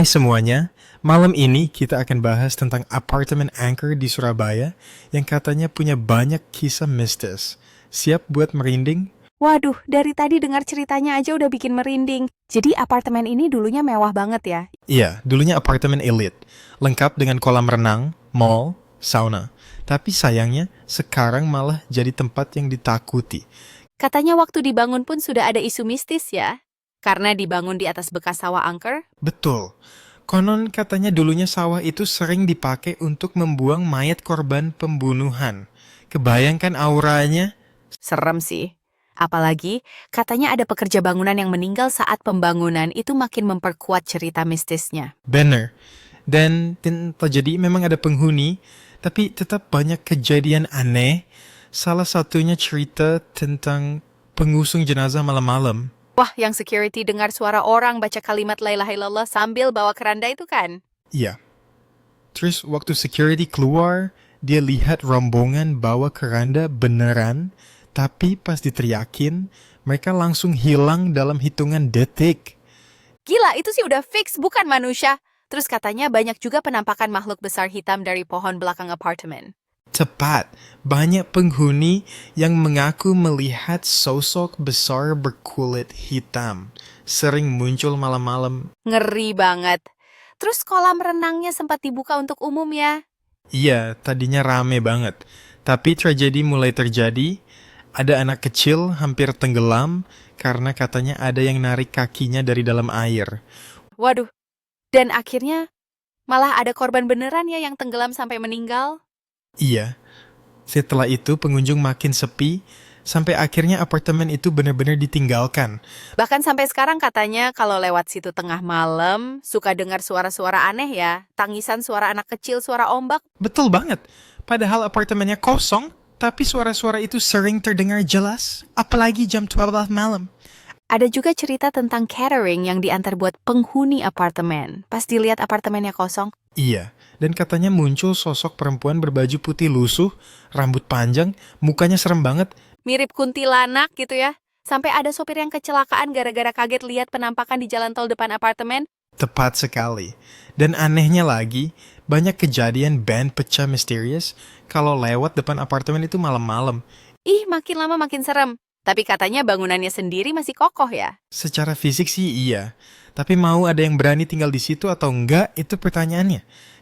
Hai semuanya, malam ini kita akan bahas tentang apartemen angker di Surabaya yang katanya punya banyak kisah mistis. Siap buat merinding? Waduh, dari tadi dengar ceritanya aja udah bikin merinding. Jadi apartemen ini dulunya mewah banget ya? Iya, dulunya apartemen elit, lengkap dengan kolam renang, mall, sauna. Tapi sayangnya sekarang malah jadi tempat yang ditakuti. Katanya waktu dibangun pun sudah ada isu mistis ya? Karena dibangun di atas bekas sawah angker? Betul. Konon katanya dulunya sawah itu sering dipakai untuk membuang mayat korban pembunuhan. Kebayangkan auranya? Serem sih. Apalagi, katanya ada pekerja bangunan yang meninggal saat pembangunan itu makin memperkuat cerita mistisnya. Bener. Dan terjadi memang ada penghuni, tapi tetap banyak kejadian aneh. Salah satunya cerita tentang pengusung jenazah malam-malam. Wah, yang security dengar suara orang baca kalimat la ilaha illallah sambil bawa keranda itu kan? Iya. Terus waktu security keluar, dia lihat rombongan bawa keranda beneran, tapi pas diteriakin, mereka langsung hilang dalam hitungan detik. Gila, itu sih udah fix, bukan manusia. Terus katanya banyak juga penampakan makhluk besar hitam dari pohon belakang apartemen. Tepat, banyak penghuni yang mengaku melihat sosok besar berkulit hitam. Sering muncul malam-malam. Ngeri banget. Terus kolam renangnya sempat dibuka untuk umum ya? Iya, tadinya rame banget. Tapi tragedi mulai terjadi. Ada anak kecil hampir tenggelam karena katanya ada yang narik kakinya dari dalam air. Waduh, dan akhirnya malah ada korban beneran ya yang tenggelam sampai meninggal? Iya, setelah itu pengunjung makin sepi, sampai akhirnya apartemen itu benar-benar ditinggalkan. Bahkan sampai sekarang katanya kalau lewat situ tengah malam, suka dengar suara-suara aneh ya. Tangisan suara anak kecil, suara ombak. Betul banget, padahal apartemennya kosong, tapi suara-suara itu sering terdengar jelas, apalagi jam 12 malam. Ada juga cerita tentang catering yang diantar buat penghuni apartemen. Pas dilihat apartemennya kosong, Iya, dan katanya muncul sosok perempuan berbaju putih lusuh, rambut panjang, mukanya serem banget. mirip kuntilanak gitu ya. Sampai ada sopir yang kecelakaan gara-gara kaget lihat penampakan di jalan tol depan apartemen. Tepat sekali. Dan anehnya lagi, banyak kejadian band pecah misterius kalau lewat depan apartemen itu malam-malam. Ih, makin lama makin serem. Tapi katanya bangunannya sendiri masih kokoh ya. Secara fisik sih iya, tapi mau ada yang berani tinggal di situ atau enggak, itu pertanyaannya.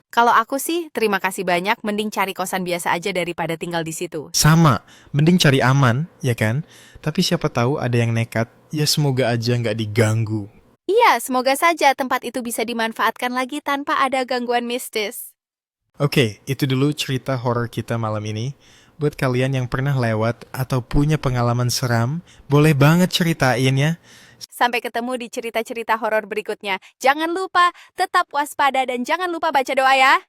Kalau aku sih, terima kasih banyak, mending cari kosan biasa aja daripada tinggal di situ. Sama, mending cari aman, ya kan? Tapi siapa tahu ada yang nekat, ya semoga aja nggak diganggu. Iya, semoga saja tempat itu bisa dimanfaatkan lagi tanpa ada gangguan mistis. Oke, itu dulu cerita horor kita malam ini. Buat kalian yang pernah lewat atau punya pengalaman seram, boleh banget ceritain ya. Sampai ketemu di cerita-cerita horor berikutnya. Jangan lupa tetap waspada dan jangan lupa baca doa ya.